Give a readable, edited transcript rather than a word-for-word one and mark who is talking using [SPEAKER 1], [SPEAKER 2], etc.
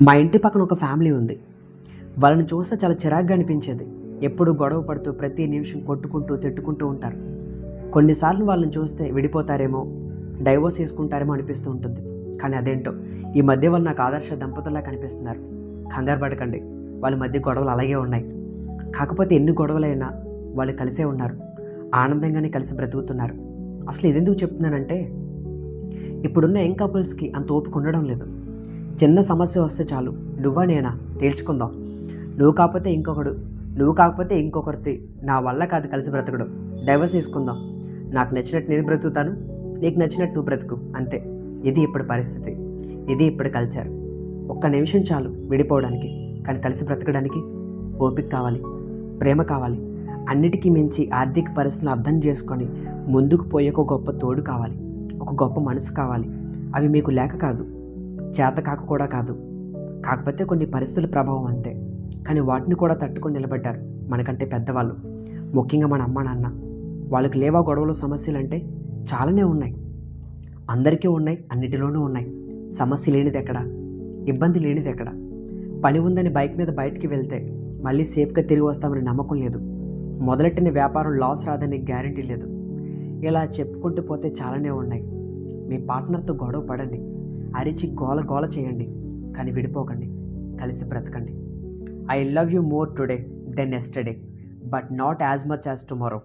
[SPEAKER 1] మా ఇంటి పక్కన ఒక ఫ్యామిలీ ఉంది. వాళ్ళని చూస్తే చాలా చిరాగ్గా అనిపించేది. ఎప్పుడు గొడవ పడుతూ ప్రతి నిమిషం కొట్టుకుంటూ తిట్టుకుంటూ ఉంటారు. కొన్నిసార్లు వాళ్ళని చూస్తే విడిపోతారేమో, డైవోర్స్ చేసుకుంటారేమో అనిపిస్తూ ఉంటుంది. కానీ అదేంటో ఈ మధ్య వాళ్ళు నాకు ఆదర్శ దంపతుల్లా కనిపిస్తున్నారు. కంగారు పడకండి, వాళ్ళ మధ్య గొడవలు అలాగే ఉన్నాయి. కాకపోతే ఎన్ని గొడవలైనా వాళ్ళు కలిసే ఉన్నారు, ఆనందంగానే కలిసి బ్రతుకుతున్నారు. అసలు ఇదెందుకు చెప్తున్నానంటే, ఇప్పుడున్న యంగ్ కపుల్స్కి అంత ఓపిక ఉండడం లేదు. చిన్న సమస్య వస్తే చాలు, నువ్వా నేనా తేల్చుకుందాం, నువ్వు కాకపోతే ఇంకొకడు, నువ్వు కాకపోతే ఇంకొకరిది, నా వల్ల కాదు కలిసి బ్రతకడం, డైవర్స్ తీసుకుందాం, నాకు నచ్చినట్టు నేను బ్రతుకుతాను, నీకు నచ్చినట్టు నువ్వు బ్రతుకు, అంతే. ఇది ఇప్పుడు పరిస్థితి, ఇది ఇప్పుడు కల్చర్. ఒక్క నిమిషం చాలు విడిపోవడానికి, కానీ కలిసి బ్రతకడానికి ఓపిక కావాలి, ప్రేమ కావాలి. అన్నిటికీ మించి ఆర్థిక పరిస్థితులను అర్థం చేసుకొని ముందుకు పోయే ఒక గొప్ప తోడు కావాలి, ఒక గొప్ప మనసు కావాలి. అవి మీకు లేక కాదు, చేత కాక కూడా కాదు, కాకపోతే కొన్ని పరిస్థితుల ప్రభావం అంతే. కానీ వాటిని కూడా తట్టుకొని నిలబడ్డారు మనకంటే పెద్దవాళ్ళు, ముఖ్యంగా మన అమ్మ నాన్న. వాళ్ళకి లేవా గొడవలు సమస్యలు అంటే చాలానే ఉన్నాయి, అందరికీ ఉన్నాయి, అన్నిటిలోనూ ఉన్నాయి. సమస్య లేనిది ఎక్కడ, ఇబ్బంది లేనిది ఎక్కడ. పని ఉందని బైక్ మీద బయటికి వెళ్తే మళ్ళీ సేఫ్గా తిరిగి వస్తామని నమ్మకం లేదు. మొదలెట్టిన వ్యాపారం లాస్ రాదని గ్యారంటీ లేదు. ఇలా చెప్పుకుంటూ పోతే చాలానే ఉన్నాయి. మీ పార్ట్నర్తో గొడవ పడండి, అరిచి గోల గోల చేయండి, కానీ విడిపోకండి, కలిసి బ్రతకండి. I love you more today than yesterday, but not as much as tomorrow.